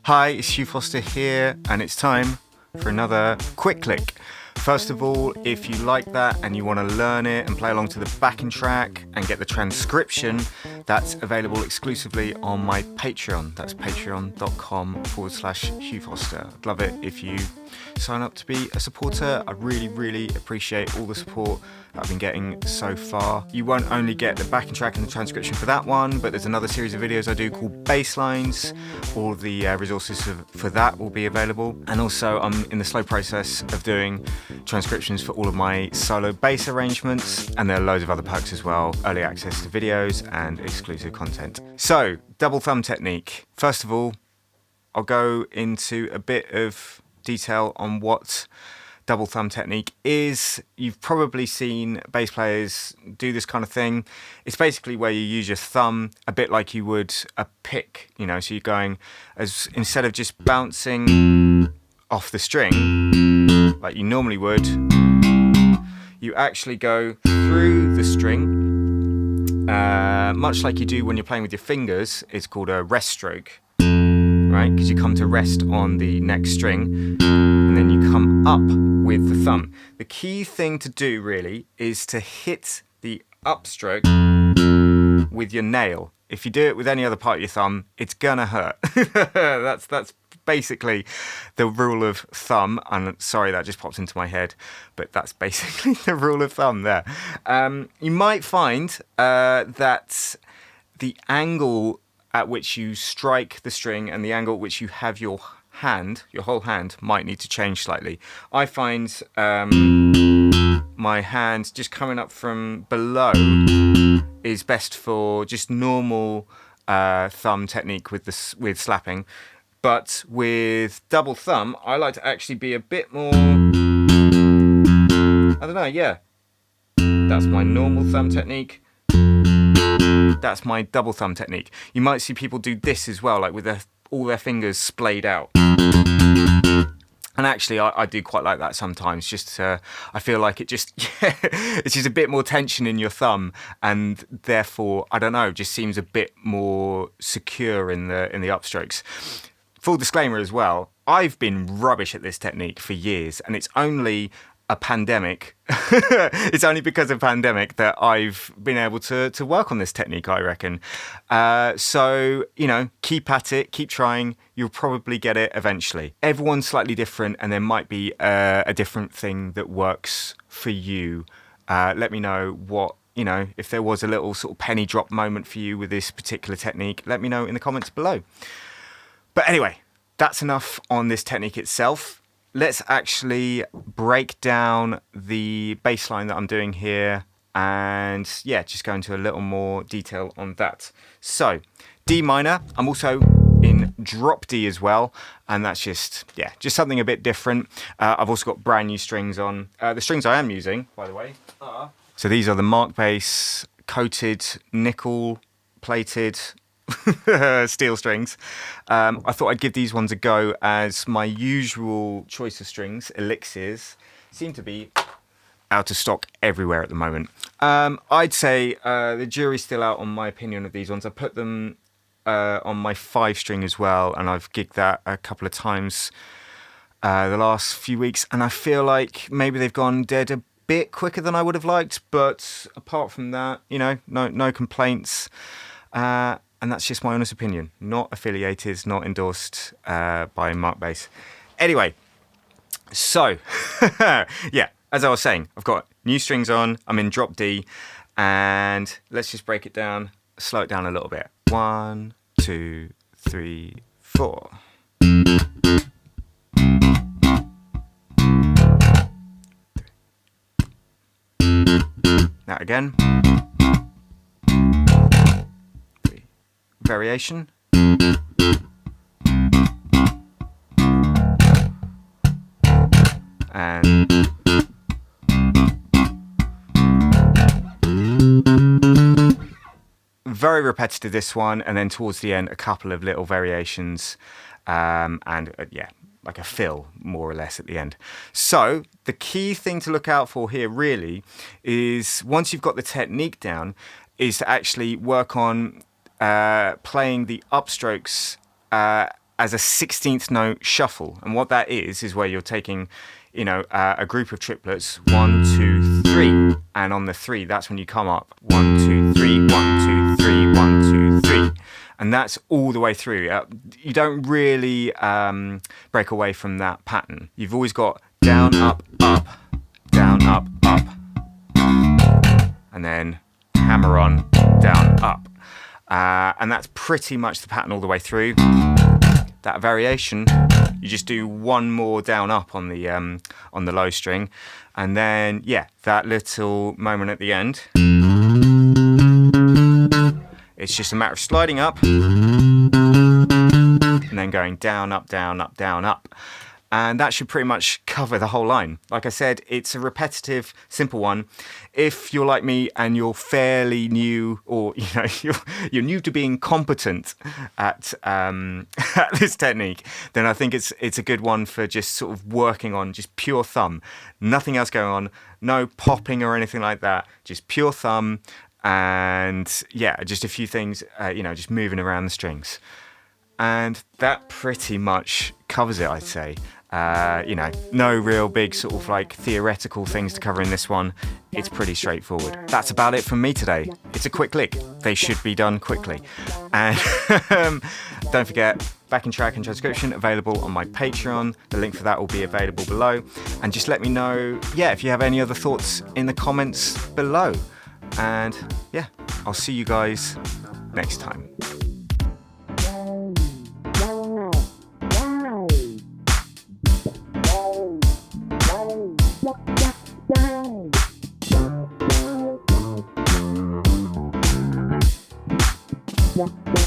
Hi, it's Hugh Foster here, and it's time for another quick click. First of all, if you like that and you want to learn it and play along to the backing track and get the transcription, that's available exclusively on my Patreon. That's patreon.com/Hugh Foster. I'd love it if you sign up to be a supporter. I really appreciate all the support that I've been getting so far. You won't only get the backing track and the transcription for that one, but there's another series of videos I do called Basslines. All the resources for that will be available. And also I'm in the slow process of doing transcriptions for all of my solo bass arrangements, and there are loads of other perks as well, early access to videos and exclusive content. So, double thumb technique. First of all, I'll go into a bit of detail on what double thumb technique is. You've probably seen bass players do this kind of thing. It's basically where you use your thumb a bit like you would a pick, you know, so you're going as instead of just bouncing off the string like you normally would, you actually go through the string, much like you do when you're playing with your fingers. It's called a rest stroke, right? Because you come to rest on the next string and then you come up with the thumb. The key thing to do really is to hit the upstroke with your nail. If you do it with any other part of your thumb, it's gonna hurt. That's basically the rule of thumb. And sorry, that just popped into my head, but that's basically the rule of thumb there. You might find that the angle at which you strike the string and the angle at which you have your hand, your whole hand, might need to change slightly. I find my hand just coming up from below is best for just normal thumb technique with slapping. But with double thumb, I like to actually be a bit more, I don't know, yeah. That's my normal thumb technique. That's my double thumb technique. You might see people do this as well, like with all their fingers splayed out. And actually, I do quite like that sometimes. Just I feel like it's just a bit more tension in your thumb, and therefore, I don't know, just seems a bit more secure in the upstrokes. Full disclaimer as well, I've been rubbish at this technique for years, and it's only a pandemic. It's only because of pandemic that I've been able to work on this technique, I reckon. So, you know, keep at it, keep trying. You'll probably get it eventually. Everyone's slightly different, and there might be a different thing that works for you. Let me know what, you know, if there was a little sort of penny drop moment for you with this particular technique. Let me know in the comments below. But anyway, that's enough on this technique itself. Let's actually break down the bass line that I'm doing here and yeah, just go into a little more detail on that. So, D minor, I'm also in drop D as well, and that's just something a bit different. I've also got brand new strings on. The strings I am using, by the way, are... So these are the Mark Bass coated nickel plated steel strings. I thought I'd give these ones a go as my usual choice of strings, elixirs, seem to be out of stock everywhere at the moment. I'd say the jury's still out on my opinion of these ones. I put them on my 5-string as well, and I've gigged that a couple of times the last few weeks, and I feel like maybe they've gone dead a bit quicker than I would have liked, but apart from that, you know, no complaints. And that's just my honest opinion, not affiliated, not endorsed by Mark Bass. Anyway, so, yeah, as I was saying, I've got new strings on, I'm in drop D, and let's just break it down, slow it down a little bit. 1, 2, 3, 4. That again. Variation. And very repetitive, this one, and then towards the end a couple of little variations, yeah, like a fill more or less at the end. So the key thing to look out for here really is, once you've got the technique down, is to actually work on playing the upstrokes as a 16th note shuffle. And what that is where you're taking, you know, a group of triplets, 1, 2, 3, and on the 3, that's when you come up 1, 2, 3, 1, 2, 3, 1, 2, 3, and that's all the way through. You don't really break away from that pattern. You've always got down, up, up, down, up, up, and then hammer on, down, up, and that's pretty much the pattern all the way through. That variation, you just do one more down up on the low string, and then yeah, that little moment at the end, it's just a matter of sliding up and then going down, up, down, up, down, up. And that should pretty much cover the whole line. Like I said, it's a repetitive, simple one. If you're like me and you're fairly new, or you know, you're new to being competent at this technique, then I think it's a good one for just sort of working on just pure thumb. Nothing else going on, no popping or anything like that, just pure thumb, and yeah, just a few things, you know, just moving around the strings. And that pretty much covers it, I'd say. You know, no real big sort of like theoretical things to cover in this one. It's pretty straightforward. That's about it from me today. It's a quick lick. They should be done quickly. And don't forget, backing track and transcription available on my Patreon. The link for that will be available below. And just let me know, yeah, if you have any other thoughts in the comments below. And yeah, I'll see you guys next time. Yeah.